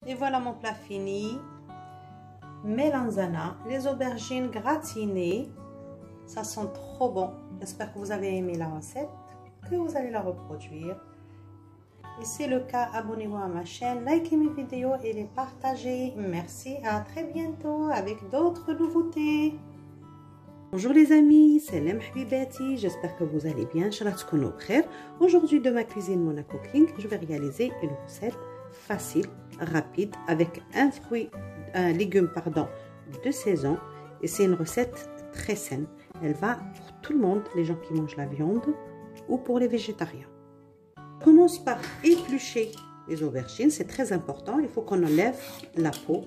Et voilà mon plat fini. Melanzana, les aubergines gratinées. Ça sent trop bon. J'espère que vous avez aimé la recette, que vous allez la reproduire. Et si c'est le cas, abonnez-vous à ma chaîne, likez mes vidéos et les partagez. Merci, à très bientôt avec d'autres nouveautés. Bonjour les amis, c'est Lem Habibati, j'espère que vous allez bien. Aujourd'hui de ma cuisine Monaco King, je vais réaliser une recette facile, rapide, avec un légume de saison. Et c'est une recette très saine. Elle va pour tout le monde, les gens qui mangent la viande ou pour les végétariens. Je commence par éplucher les aubergines, c'est très important. Il faut qu'on enlève la peau.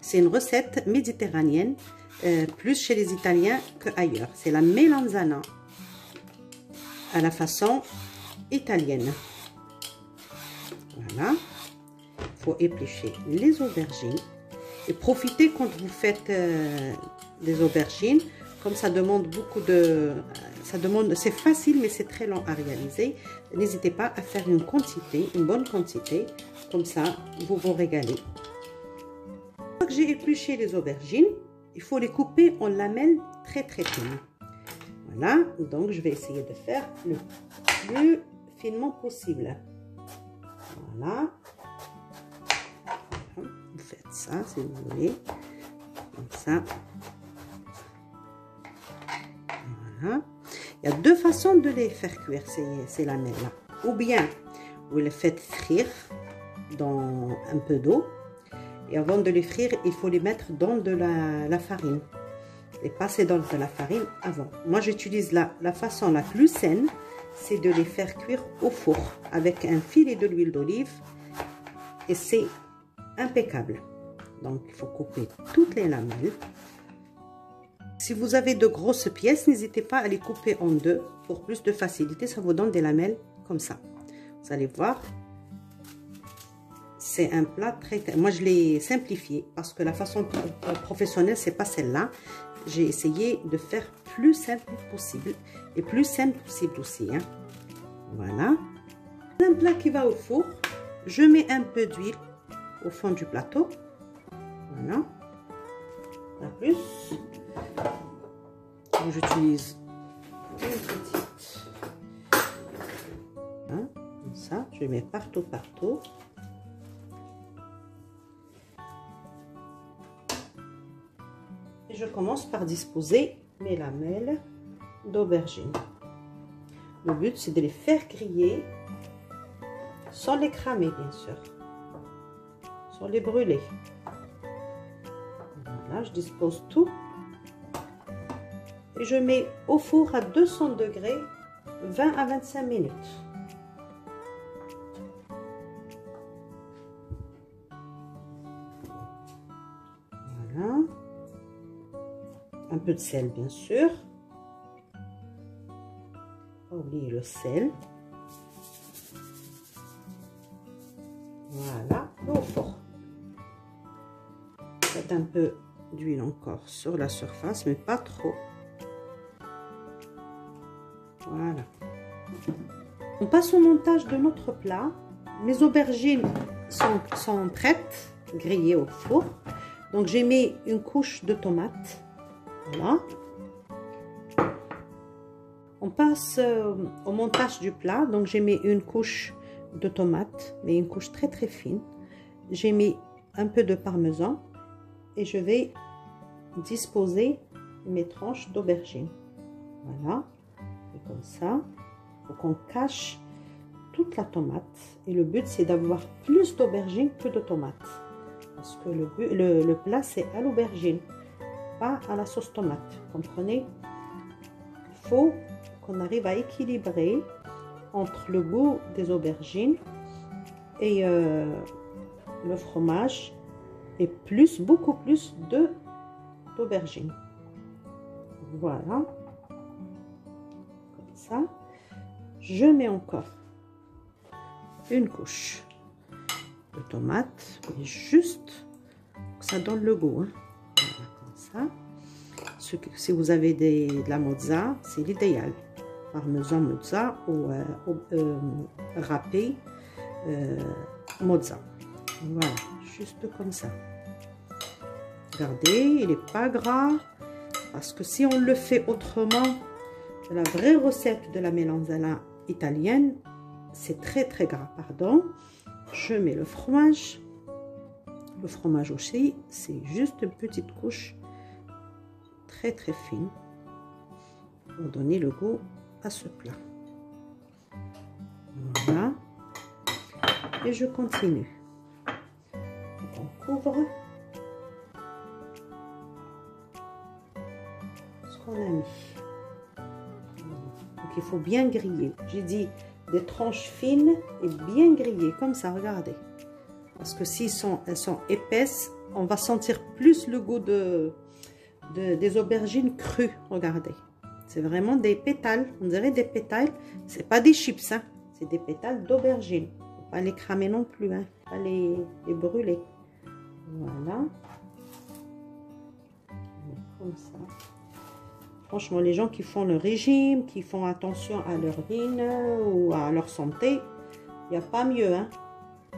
C'est une recette méditerranéenne, plus chez les Italiens qu'ailleurs. C'est la melanzana à la façon italienne. Voilà. Il faut éplucher les aubergines et profitez quand vous faites des aubergines. Comme ça demande beaucoup de... c'est facile, mais c'est très long à réaliser. N'hésitez pas à faire une bonne quantité. Comme ça, vous vous régalez. Une fois que j'ai épluché les aubergines, il faut les couper en lamelles très fines. Voilà, donc je vais essayer de faire le plus finement possible. Voilà. Vous faites ça si vous voulez. Comme ça. Voilà. Il y a deux façons de les faire cuire, ces lamelles-là. Ou bien, vous les faites frire dans un peu d'eau. Et avant de les frire, il faut les mettre dans de la farine. Les passer dans de la farine avant. Moi, j'utilise la façon la plus saine, c'est de les faire cuire au four avec un filet de l'huile d'olive. Et c'est impeccable. Donc, il faut couper toutes les lamelles. Si vous avez de grosses pièces, n'hésitez pas à les couper en deux pour plus de facilité. Ça vous donne des lamelles comme ça. Vous allez voir. C'est un plat très... Moi, je l'ai simplifié parce que la façon professionnelle, c'est pas celle-là. J'ai essayé de faire plus simple possible et plus simple possible aussi. Hein. Voilà. Un plat qui va au four. Je mets un peu d'huile au fond du plateau. Voilà. Pas plus. J'utilise une petite. Hein, comme ça. Je mets partout. Et je commence par disposer mes lamelles d'aubergine. Le but, c'est de les faire griller sans les cramer, bien sûr. Sans les brûler. Voilà, je dispose tout. Et je mets au four à 200 degrés 20 à 25 minutes. Voilà. Un peu de sel, bien sûr. Pas oublier le sel. Voilà, au four. Faites un peu d'huile encore sur la surface, mais pas trop. Voilà. On passe au montage de notre plat. Mes aubergines sont prêtes, grillées au four. Donc j'ai mis une couche de tomates. Voilà. On passe au montage du plat. Donc j'ai mis une couche de tomates, mais une couche très fine. J'ai mis un peu de parmesan et je vais disposer mes tranches d'aubergines. Voilà. Et comme ça, il faut qu'on cache toute la tomate. Et le but, c'est d'avoir plus d'aubergines que de tomates. Parce que le plat, c'est à l'aubergine, pas à la sauce tomate. Comprenez? Il faut qu'on arrive à équilibrer entre le goût des aubergines et le fromage et beaucoup plus d'aubergines. Voilà. Comme ça. Je mets encore une couche de tomates, mais juste que ça donne le goût. Hein. Voilà, comme ça. Si vous avez de la mozza, c'est l'idéal. Parmesan mozza ou râpé mozza. Voilà, juste comme ça. Regardez, il n'est pas gras. Parce que si on le fait autrement, la vraie recette de la melanzana italienne, c'est très très gras, pardon. Je mets le fromage. Le fromage aussi, c'est juste une petite couche très très fine pour donner le goût à ce plat. Voilà. Et je continue. On couvre ce qu'on a mis. Donc il faut bien griller. J'ai dit des tranches fines et bien grillées, comme ça, regardez. Parce que si elles sont épaisses, on va sentir plus le goût des aubergines crues, regardez. C'est vraiment des pétales, on dirait des pétales. C'est pas des chips, hein. C'est des pétales d'aubergine. Faut pas les cramer non plus, hein. Faut pas les brûler. Voilà. Comme ça. Franchement, les gens qui font le régime, qui font attention à leur hygiène ou à leur santé, il n'y a pas mieux, hein.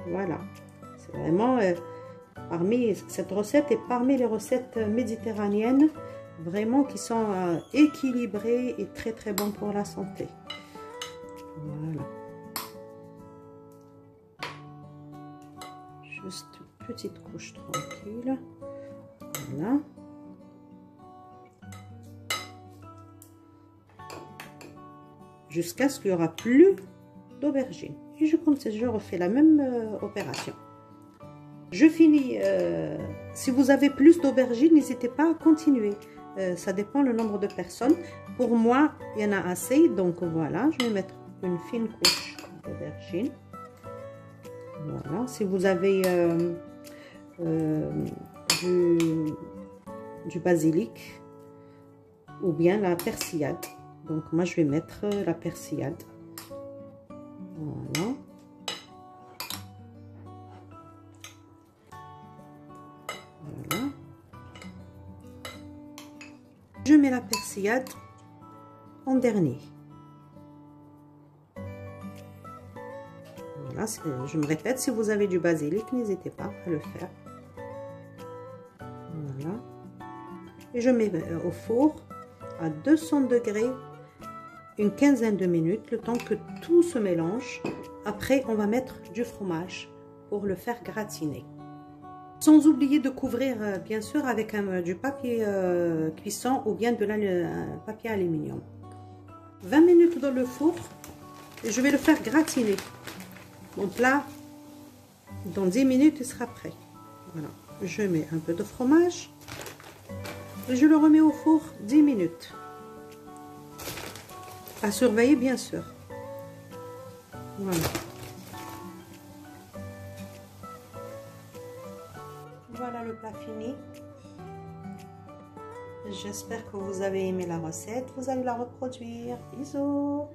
Voilà. C'est vraiment, cette recette est parmi les recettes méditerranéennes, vraiment qui sont équilibrées et très très bonnes pour la santé. Voilà. Juste une petite couche tranquille. Voilà. Jusqu'à ce qu'il n'y aura plus d'aubergine. Et je refais la même opération. Je finis. Si vous avez plus d'aubergines, n'hésitez pas à continuer. Ça dépend le nombre de personnes. Pour moi, il y en a assez. Donc voilà, je vais mettre une fine couche d'aubergine. Voilà. Si vous avez du basilic ou bien la persillade. Donc moi, je vais mettre la persillade. Voilà. Voilà. Je mets la persillade en dernier. Voilà, je me répète, si vous avez du basilic, n'hésitez pas à le faire. Voilà. Et je mets au four à 200 degrés une quinzaine de minutes, le temps que tout se mélange. Après, on va mettre du fromage pour le faire gratiner. Sans oublier de couvrir, bien sûr, avec du papier cuisson ou bien de papier aluminium. 20 minutes dans le four et je vais le faire gratiner. Mon plat, dans 10 minutes, il sera prêt. Voilà. Je mets un peu de fromage et je le remets au four 10 minutes. À surveiller, bien sûr. Voilà. Voilà le plat fini. J'espère que vous avez aimé la recette. Vous allez la reproduire. Bisous.